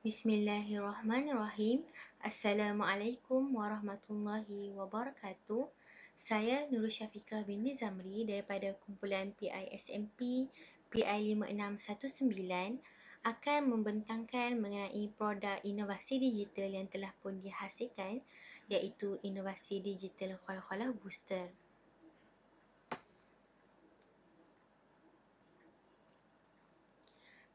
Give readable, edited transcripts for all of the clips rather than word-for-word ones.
Bismillahirrahmanirrahim. Assalamualaikum warahmatullahi wabarakatuh. Saya Nurul Syafiqah binti Zamri daripada kumpulan PISMP PI 5619 akan membentangkan mengenai produk inovasi digital yang telah pun dihasilkan, iaitu inovasi digital Khalkhalah Booster.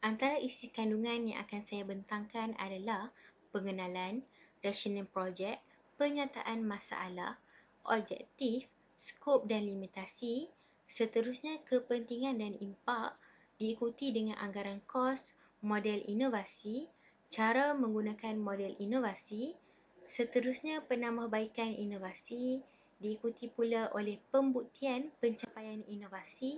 Antara isi kandungan yang akan saya bentangkan adalah pengenalan, rasional projek, penyataan masalah, objektif, skop dan limitasi, seterusnya kepentingan dan impak, diikuti dengan anggaran kos, model inovasi, cara menggunakan model inovasi, seterusnya penambahbaikan inovasi, diikuti pula oleh pembuktian pencapaian inovasi,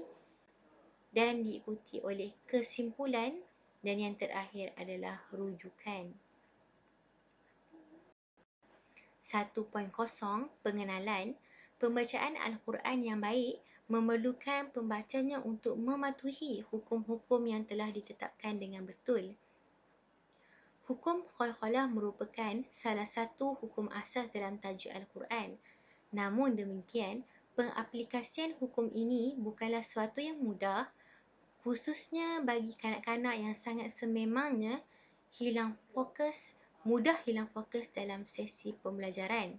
dan diikuti oleh kesimpulan, dan yang terakhir adalah rujukan. 1.0 Pengenalan. Pembacaan Al-Quran yang baik memerlukan pembacanya untuk mematuhi hukum-hukum yang telah ditetapkan dengan betul. Hukum Khalkhalah merupakan salah satu hukum asas dalam tajuk Al-Quran. Namun demikian, pengaplikasian hukum ini bukanlah suatu yang mudah, khususnya bagi kanak-kanak yang sangat sememangnya mudah hilang fokus dalam sesi pembelajaran.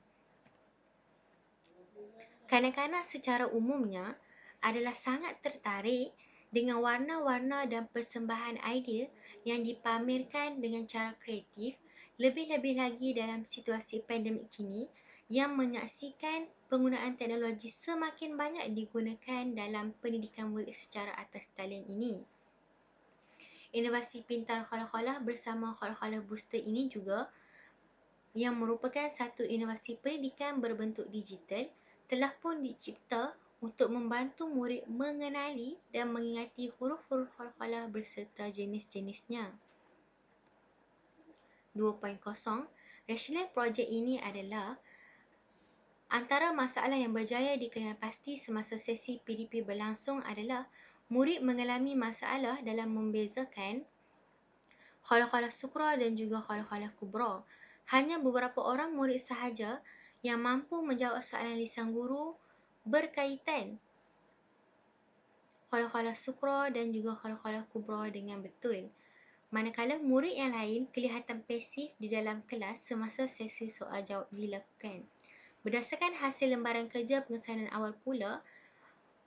Kanak-kanak secara umumnya adalah sangat tertarik dengan warna-warna dan persembahan idea yang dipamerkan dengan cara kreatif, lebih-lebih lagi dalam situasi pandemik kini yang menyaksikan penggunaan teknologi semakin banyak digunakan dalam pendidikan murid secara atas talian ini. Inovasi pintar Khalkhalah bersama Khalkhalah Booster ini juga, yang merupakan satu inovasi pendidikan berbentuk digital, telah pun dicipta untuk membantu murid mengenali dan mengingati huruf-huruf Khalkhalah berserta jenis-jenisnya. 2.0 Rasional projek ini adalah antara masalah yang berjaya dikenal pasti semasa sesi PDP berlangsung adalah murid mengalami masalah dalam membezakan Khalkhalah Sughra dan juga Khalkhalah Kubra. Hanya beberapa orang murid sahaja yang mampu menjawab soalan lisan guru berkaitan Khalkhalah Sughra dan juga Khalkhalah Kubra dengan betul. Manakala murid yang lain kelihatan pasif di dalam kelas semasa sesi soal jawab dilakukan. Berdasarkan hasil lembaran kerja pengesanan awal pula,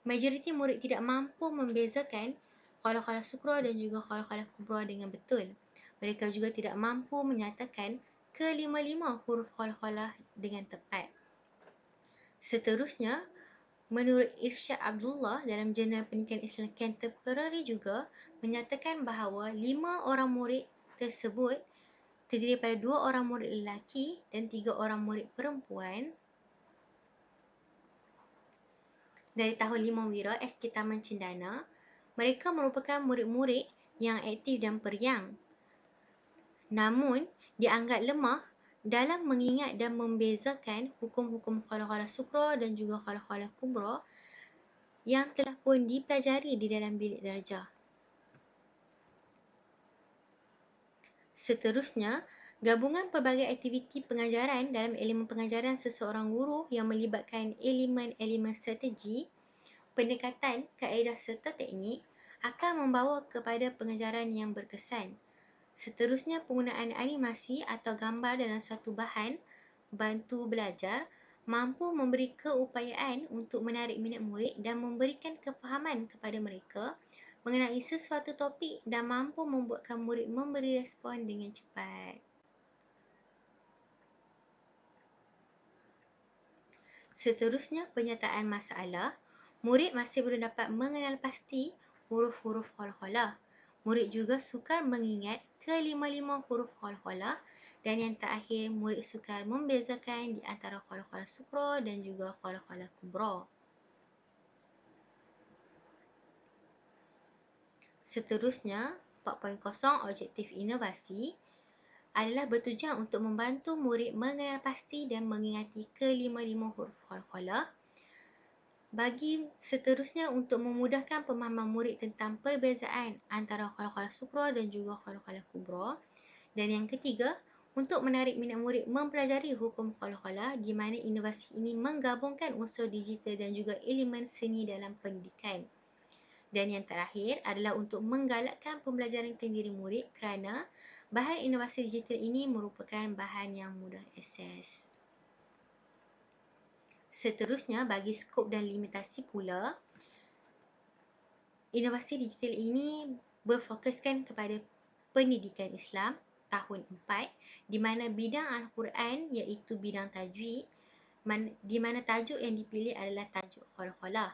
majoriti murid tidak mampu membezakan Khalkhalah Sughra dan juga Khalkhalah Kubra dengan betul. Mereka juga tidak mampu menyatakan kelima-lima huruf Khalkhalah dengan tepat. Seterusnya, menurut Irsyad Abdullah dalam Jurnal Pendidikan Islam Contemporary juga menyatakan bahawa 5 orang murid tersebut terdiri daripada 2 orang murid lelaki dan 3 orang murid perempuan dari tahun 5 Wira SK Taman Cendana. Mereka merupakan murid-murid yang aktif dan periang, namun dianggap lemah dalam mengingat dan membezakan hukum-hukum Khalkhalah Sughra dan juga Khalkhalah Kubra yang telah pun dipelajari di dalam bilik darjah. Seterusnya, gabungan pelbagai aktiviti pengajaran dalam elemen pengajaran seseorang guru yang melibatkan elemen-elemen strategi, pendekatan, kaedah serta teknik akan membawa kepada pengajaran yang berkesan. Seterusnya, penggunaan animasi atau gambar dalam suatu bahan bantu belajar mampu memberi keupayaan untuk menarik minat murid dan memberikan kefahaman kepada mereka mengenai sesuatu topik dan mampu membuatkan murid memberi respon dengan cepat. Seterusnya, penyataan masalah. Murid masih belum dapat mengenal pasti huruf-huruf Khalkhalah. Murid juga sukar mengingat kelima-lima huruf Khalkhalah, dan yang terakhir, murid sukar membezakan di antara Khalkhalah Sughra dan juga Khalkhalah Kubra. Seterusnya, 4.0 Objektif inovasi adalah bertujuan untuk membantu murid mengenal pasti dan mengingati kelima-lima huruf Khalkhalah. Bagi seterusnya, untuk memudahkan pemahaman murid tentang perbezaan antara Khalkhalah Sughra dan juga Khalkhalah Kubra, Dan yang ketiga, untuk menarik minat murid mempelajari hukum qalqalah di mana inovasi ini menggabungkan unsur digital dan juga elemen seni dalam pendidikan. Dan yang terakhir adalah untuk menggalakkan pembelajaran kendiri murid kerana bahan inovasi digital ini merupakan bahan yang mudah akses. Seterusnya, bagi skop dan limitasi pula, inovasi digital ini berfokuskan kepada pendidikan Islam tahun 4 di mana bidang Al-Quran iaitu bidang tajwid di mana tajuk yang dipilih adalah tajuk qalqalah.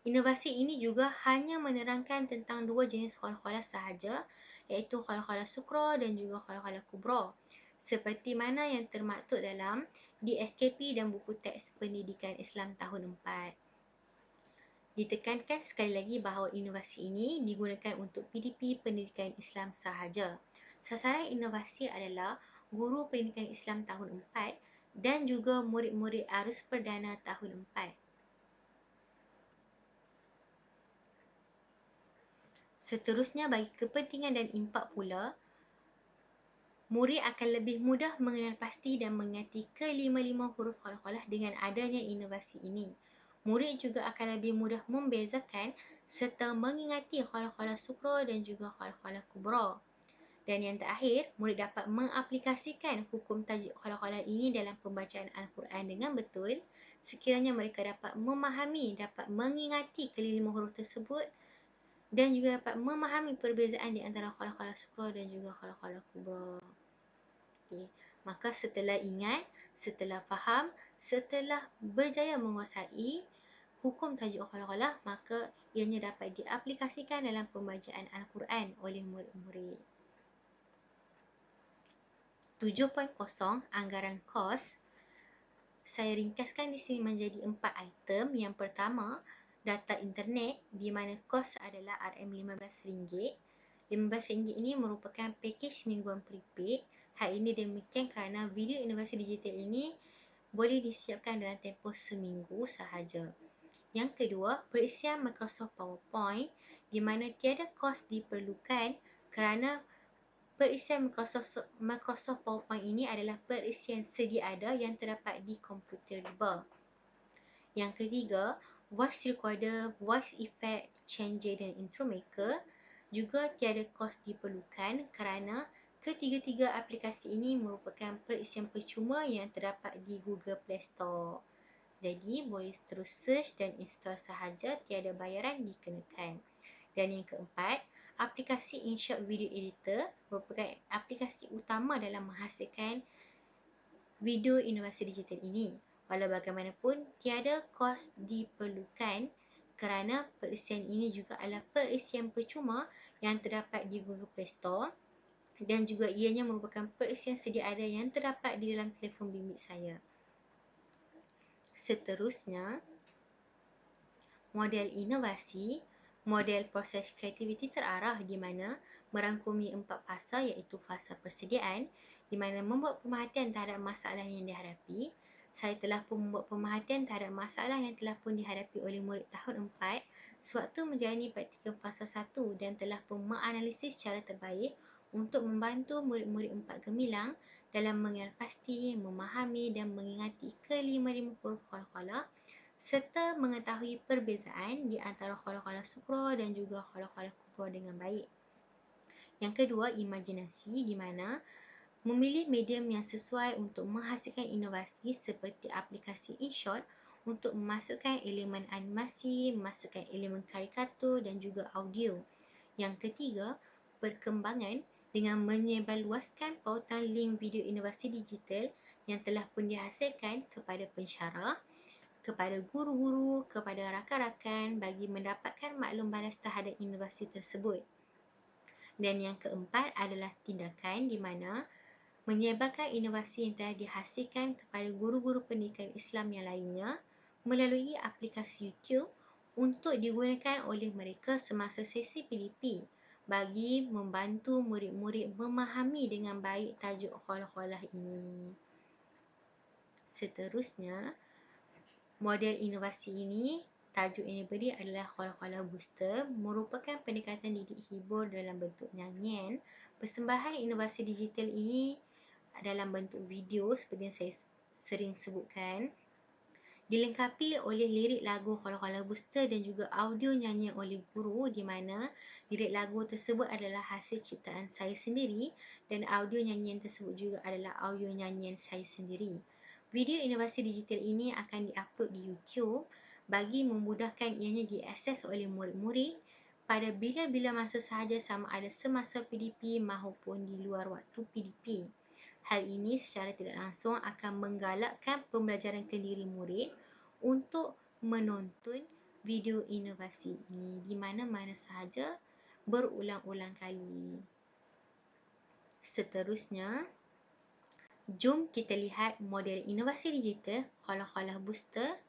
Inovasi ini juga hanya menerangkan tentang dua jenis qalqalah sahaja iaitu qalqalah sughra dan juga qalqalah kubra seperti mana yang termaktub dalam DSKP dan buku teks pendidikan Islam tahun 4. Ditekankan sekali lagi bahawa inovasi ini digunakan untuk PDP pendidikan Islam sahaja. Sasaran inovasi adalah guru pendidikan Islam tahun 4 dan juga murid-murid arus perdana tahun 4. Seterusnya, bagi kepentingan dan impak pula, murid akan lebih mudah mengenal pasti dan mengingati kelima-lima huruf qalqalah dengan adanya inovasi ini. Murid juga akan lebih mudah membezakan serta mengingati qalqalah sughra dan juga qalqalah kubra. Dan yang terakhir, murid dapat mengaplikasikan hukum tajuk qalqalah ini dalam pembacaan Al-Quran dengan betul sekiranya mereka dapat memahami, dapat mengingati kelima huruf tersebut dan juga dapat memahami perbezaan di antara qalqalah sughra dan juga qalqalah kubra. Okay. Maka setelah ingat, setelah faham, setelah berjaya menguasai hukum tajuk qalqalah, maka ianya dapat diaplikasikan dalam pembacaan Al-Quran oleh murid-murid. 7.0 Anggaran kos. Saya ringkaskan di sini menjadi 4 item. Yang pertama, data internet di mana kos adalah RM15. RM15 ini merupakan pakej mingguan prepaid. Hal ini demikian kerana video inovasi digital ini boleh disiapkan dalam tempoh seminggu sahaja. Yang kedua, perisian Microsoft PowerPoint di mana tiada kos diperlukan kerana perisian Microsoft PowerPoint ini adalah perisian sedia ada yang terdapat di komputer riba. Yang ketiga, voice recorder, voice effect, changer dan intro maker juga tiada kos diperlukan kerana ketiga-tiga aplikasi ini merupakan perisian percuma yang terdapat di Google Play Store. Jadi, boleh terus search dan install sahaja, tiada bayaran dikenakan. Dan yang keempat, aplikasi InShot Video Editor merupakan aplikasi utama dalam menghasilkan video inovasi digital ini. Walau bagaimanapun, tiada kos diperlukan kerana perisian ini juga adalah perisian percuma yang terdapat di Google Play Store dan juga ianya merupakan perisian sedia ada yang terdapat di dalam telefon bimbit saya. Seterusnya, model inovasi, model proses kreativiti terarah di mana merangkumi 4 fasa iaitu fasa persediaan di mana membuat pemerhatian terhadap masalah yang dihadapi. Saya telah pun membuat pemerhatian terhadap masalah yang telah pun dihadapi oleh murid tahun 4 sewaktu menjalani praktikal fasa 1 dan telah pun menganalisis cara terbaik untuk membantu murid-murid 4 gemilang dalam mengenal pasti, memahami dan mengingati kelima-lima huruf qalqalah serta mengetahui perbezaan di antara qalqalah sughra dan juga qalqalah kubra dengan baik. Yang kedua, imajinasi di mana memilih medium yang sesuai untuk menghasilkan inovasi seperti aplikasi InShot untuk memasukkan elemen animasi, memasukkan elemen karikatur dan juga audio. Yang ketiga, perkembangan dengan menyebarluaskan pautan link video inovasi digital yang telah pun dihasilkan kepada pensyarah, kepada guru-guru, kepada rakan-rakan bagi mendapatkan maklum balas terhadap inovasi tersebut. Dan yang keempat adalah tindakan di mana menyebarkan inovasi yang telah dihasilkan kepada guru-guru pendidikan Islam yang lainnya melalui aplikasi YouTube untuk digunakan oleh mereka semasa sesi PDP bagi membantu murid-murid memahami dengan baik tajuk qalqalah ini. Seterusnya, model inovasi ini tajuk yang diberi adalah Qalqalah Booster, merupakan pendekatan didik hibur dalam bentuk nyanyian. Persembahan inovasi digital ini dalam bentuk video seperti yang saya sering sebutkan, dilengkapi oleh lirik lagu Qalqalah Booster dan juga audio nyanyian oleh guru, di mana lirik lagu tersebut adalah hasil ciptaan saya sendiri dan audio nyanyian tersebut juga adalah audio nyanyian saya sendiri. Video inovasi digital ini akan diupload di YouTube bagi memudahkan ianya diakses oleh murid-murid pada bila-bila masa sahaja, sama ada semasa PDP maupun di luar waktu PDP. Hal ini secara tidak langsung akan menggalakkan pembelajaran kendiri murid untuk menonton video inovasi ini di mana-mana sahaja berulang-ulang kali. Seterusnya, jom kita lihat model inovasi digital Qalqalah Booster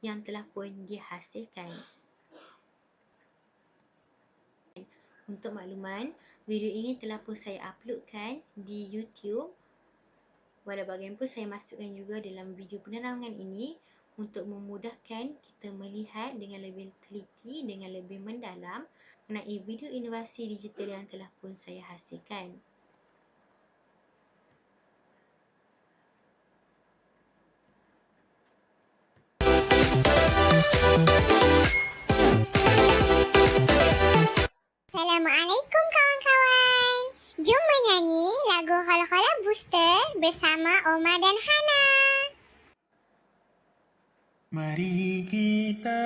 yang telah pun dihasilkan. Untuk makluman, video ini telah pun saya uploadkan di YouTube. Walau bagaimanapun, saya masukkan juga dalam video penerangan ini untuk memudahkan kita melihat dengan lebih teliti, dengan lebih mendalam mengenai video inovasi digital yang telah pun saya hasilkan. Assalamualaikum kawan-kawan. Jom menyanyi lagu Qalqalah Booster bersama Omar dan Hana. Mari kita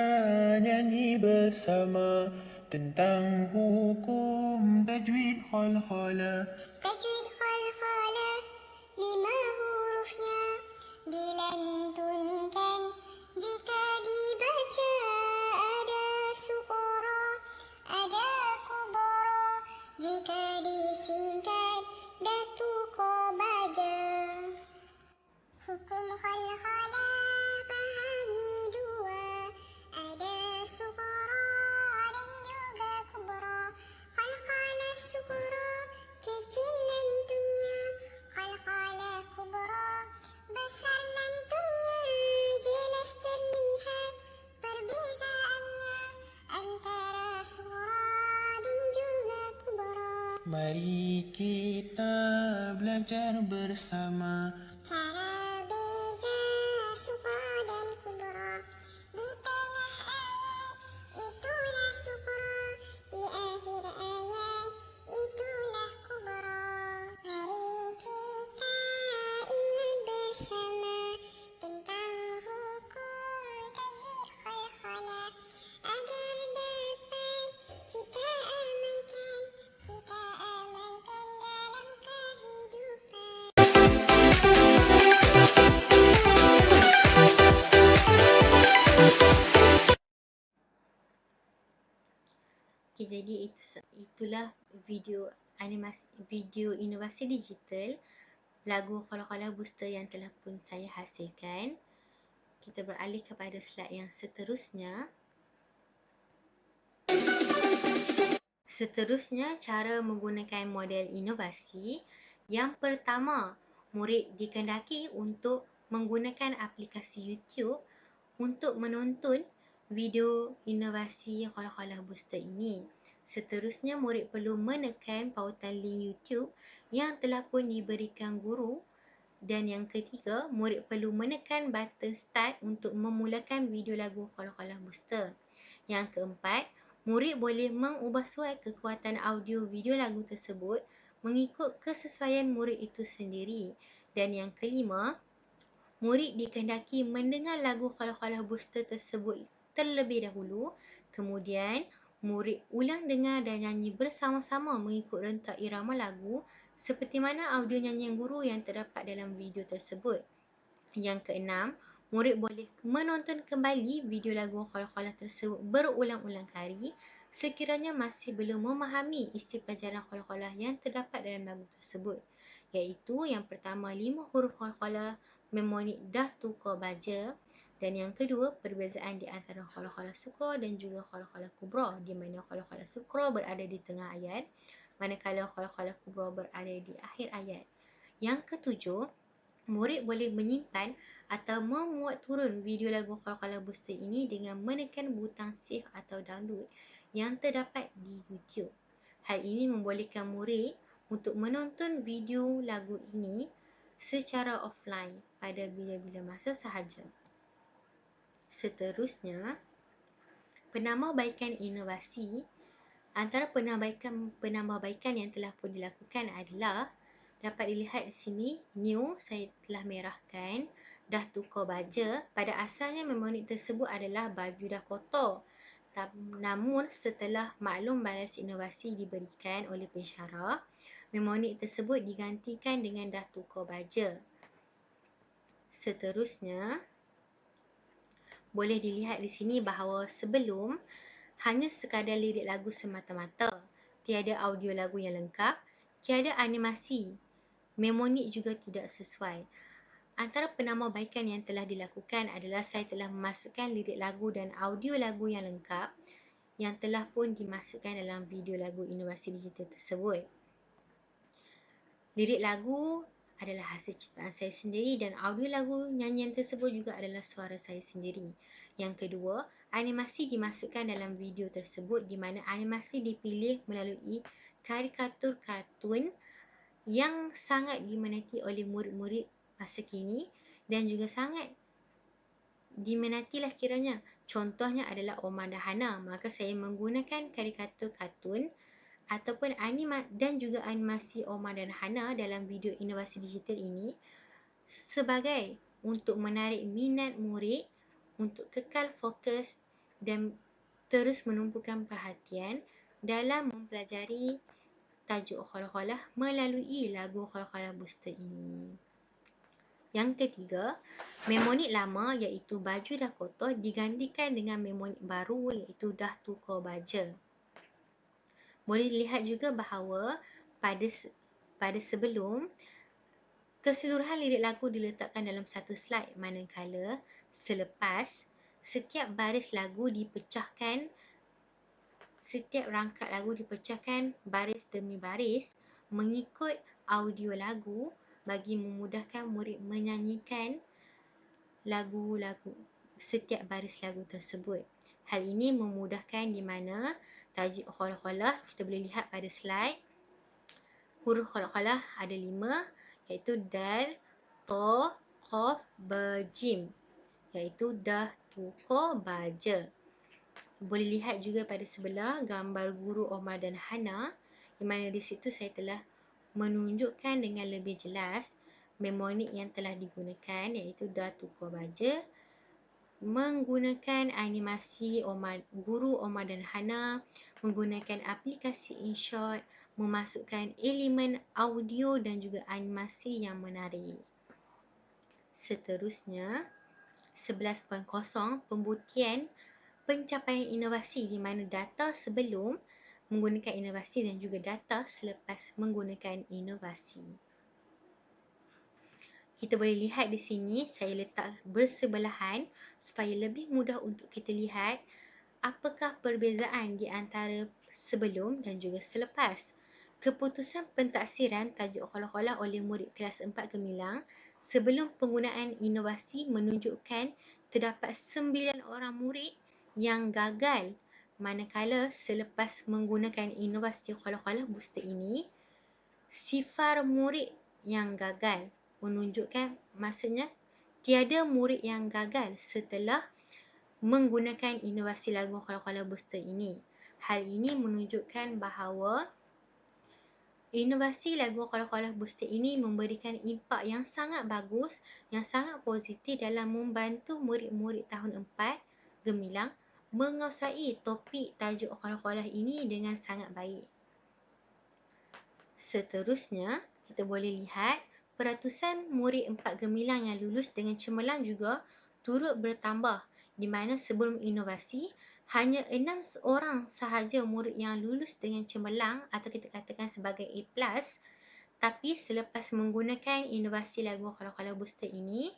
nyanyi bersama tentang hukum tajwid Qalqalah. Tajwid Qalqalah, 5 hurufnya dilantunkan. Jika dibaca ada sukura, ada kubara. Jika disingkat datu qabaja. Hukum Qalqalah pahami dua, ada sukura dan juga kubra. Qalqalah sukura kecil lantunnya, Qalqalah kubra besar lantunnya. Jelas terlihat perbezaannya antara sukura dan juga kubra. Mari kita belajar bersama Cara beza sukra dan kubra. Di tengah ayat itulah sukra, di akhir ayat itulah kubra. Mari kita ingat bersama tentang hukum tajwid Qalqalah agar dapat kita amalkan dalam kehidupan. Okay, jadi itulah video inovasi digital lagu Qalqalah Booster yang telah pun saya hasilkan. Kita beralih kepada slide yang seterusnya. Seterusnya, cara menggunakan model inovasi. Yang pertama, murid dikehendaki untuk menggunakan aplikasi YouTube untuk menonton video inovasi Qalqalah Booster ini. Seterusnya, murid perlu menekan pautan link YouTube yang telah pun diberikan guru. Dan yang ketiga, murid perlu menekan button start untuk memulakan video lagu Qalqalah Booster. Yang keempat, murid boleh mengubah suai kekuatan audio video lagu tersebut mengikut kesesuaian murid itu sendiri. Dan yang kelima, murid dikehendaki mendengar lagu Qalqalah Booster tersebut terlebih dahulu. Kemudian, murid ulang dengar dan nyanyi bersama-sama mengikut rentak irama lagu seperti mana audio nyanyian guru yang terdapat dalam video tersebut. Yang keenam, murid boleh menonton kembali video lagu Qalqalah tersebut berulang-ulang kali sekiranya masih belum memahami isi pelajaran Qalqalah yang terdapat dalam lagu tersebut. Iaitu yang pertama, 5 huruf Qalqalah, memonik dah tukar baja. Dan yang kedua, perbezaan di antara Qalqalah Sukra dan juga Qalqalah Kubra, di mana Qalqalah Sukra berada di tengah ayat, manakala Qalqalah Kubra berada di akhir ayat. Yang ketujuh, Murid boleh menyimpan atau memuat turun video lagu Qalqalah Booster ini dengan menekan butang save atau download yang terdapat di YouTube. Hal ini membolehkan murid untuk menonton video lagu ini secara offline pada bila-bila masa sahaja. Seterusnya, penambahbaikan inovasi. Antara penambahbaikan yang telah pun dilakukan adalah dapat dilihat di sini, new saya telah merahkan, dah tukar baja. Pada asalnya memori tersebut adalah baju dah kotor. Namun setelah maklum balas inovasi diberikan oleh pensyarah, memori tersebut digantikan dengan dah tukar baja. Seterusnya, boleh dilihat di sini bahawa sebelum hanya sekadar lirik lagu semata-mata, tiada audio lagu yang lengkap, tiada animasi, memonik juga tidak sesuai. Antara penambahbaikan yang telah dilakukan adalah saya telah memasukkan lirik lagu dan audio lagu yang lengkap yang telah pun dimasukkan dalam video lagu inovasi digital tersebut. Lirik lagu adalah hasil ciptaan saya sendiri dan audio lagu nyanyian tersebut juga adalah suara saya sendiri. Yang kedua, animasi dimasukkan dalam video tersebut di mana animasi dipilih melalui karikatur kartun yang sangat diminati oleh murid-murid masa kini dan juga sangat diminatilah kiranya. Contohnya adalah Omar dan Hana. Maka saya menggunakan karikatur kartun ataupun dan juga animasi Omar dan Hana dalam video inovasi digital ini sebagai untuk menarik minat murid untuk kekal fokus dan terus menumpukan perhatian dalam mempelajari tajuk Qalqalah melalui lagu Qalqalah Booster ini. Yang ketiga, memonik lama iaitu baju dah kotor digantikan dengan memonik baru iaitu dah tukar baja. Boleh dilihat juga bahawa pada sebelum, keseluruhan lirik lagu diletakkan dalam satu slide, manakala selepas setiap baris lagu dipecahkan, setiap rangkap lagu dipecahkan baris demi baris mengikut audio lagu bagi memudahkan murid menyanyikan lagu-lagu setiap baris lagu tersebut. Hal ini memudahkan di mana tajuk Qalqalah kita boleh lihat pada slide. Huruf Qalqalah ada 5 iaitu Dal, To, Qaf, Ba, Jim iaitu dah tukar baja. Boleh lihat juga pada sebelah gambar guru Omar dan Hana di mana di situ saya telah menunjukkan dengan lebih jelas memonik yang telah digunakan iaitu dah tukar baja, menggunakan animasi guru Omar dan Hana, menggunakan aplikasi InShot, memasukkan elemen audio dan juga animasi yang menarik. Seterusnya, 11.0 pembuktian pencapaian inovasi di mana data sebelum menggunakan inovasi dan juga data selepas menggunakan inovasi. Kita boleh lihat di sini, saya letak bersebelahan supaya lebih mudah untuk kita lihat apakah perbezaan di antara sebelum dan juga selepas. Keputusan pentaksiran tajuk Qalqalah oleh murid kelas 4 Gemilang sebelum penggunaan inovasi menunjukkan terdapat 9 orang murid yang gagal, manakala selepas menggunakan inovasi Qalqalah Booster ini, sifar murid yang gagal menunjukkan, maksudnya tiada murid yang gagal setelah menggunakan inovasi lagu Qalqalah Booster ini. Hal ini menunjukkan bahawa inovasi lagu Qalqalah Booster ini memberikan impak yang sangat bagus, yang sangat positif dalam membantu murid-murid tahun 4 Gemilang menguasai topik tajuk Qalqalah ini dengan sangat baik. Seterusnya, kita boleh lihat peratusan murid 4 Gemilang yang lulus dengan cemerlang juga turut bertambah di mana sebelum inovasi hanya 6 orang sahaja murid yang lulus dengan cemerlang atau kita katakan sebagai A+, tapi selepas menggunakan inovasi lagu Qalqalah Booster ini,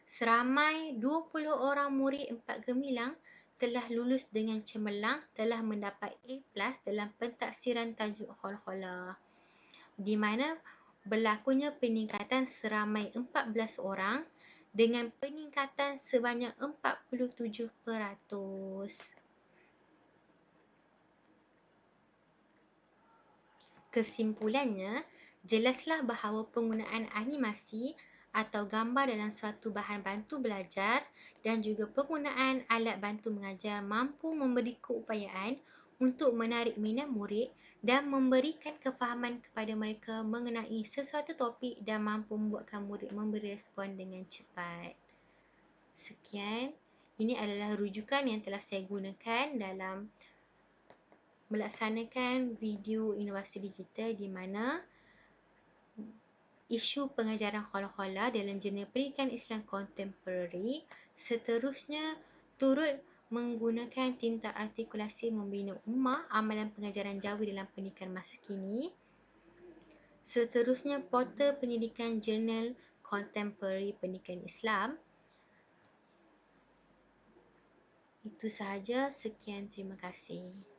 seramai 20 orang murid 4 Gemilang telah lulus dengan cemerlang, telah mendapat A+ dalam pentaksiran tajuk Qalqalah. Di mana berlakunya peningkatan seramai 14 orang dengan peningkatan sebanyak 47%. Kesimpulannya, jelaslah bahawa penggunaan animasi atau gambar dalam suatu bahan bantu belajar dan juga penggunaan alat bantu mengajar mampu memberi keupayaan untuk menarik minat murid dan memberikan kefahaman kepada mereka mengenai sesuatu topik dan mampu membuatkan murid memberi respon dengan cepat. Sekian, ini adalah rujukan yang telah saya gunakan dalam melaksanakan video inovasi digital di mana isu pengajaran khala-khala dalam jurnal pendidikan Islam kontemporari seterusnya turut menggunakan tinta artikulasi membina ummah amalan pengajaran Jawi dalam pendidikan masa kini. Seterusnya portal pendidikan jurnal kontemporari pendidikan Islam. Itu sahaja, sekian, terima kasih.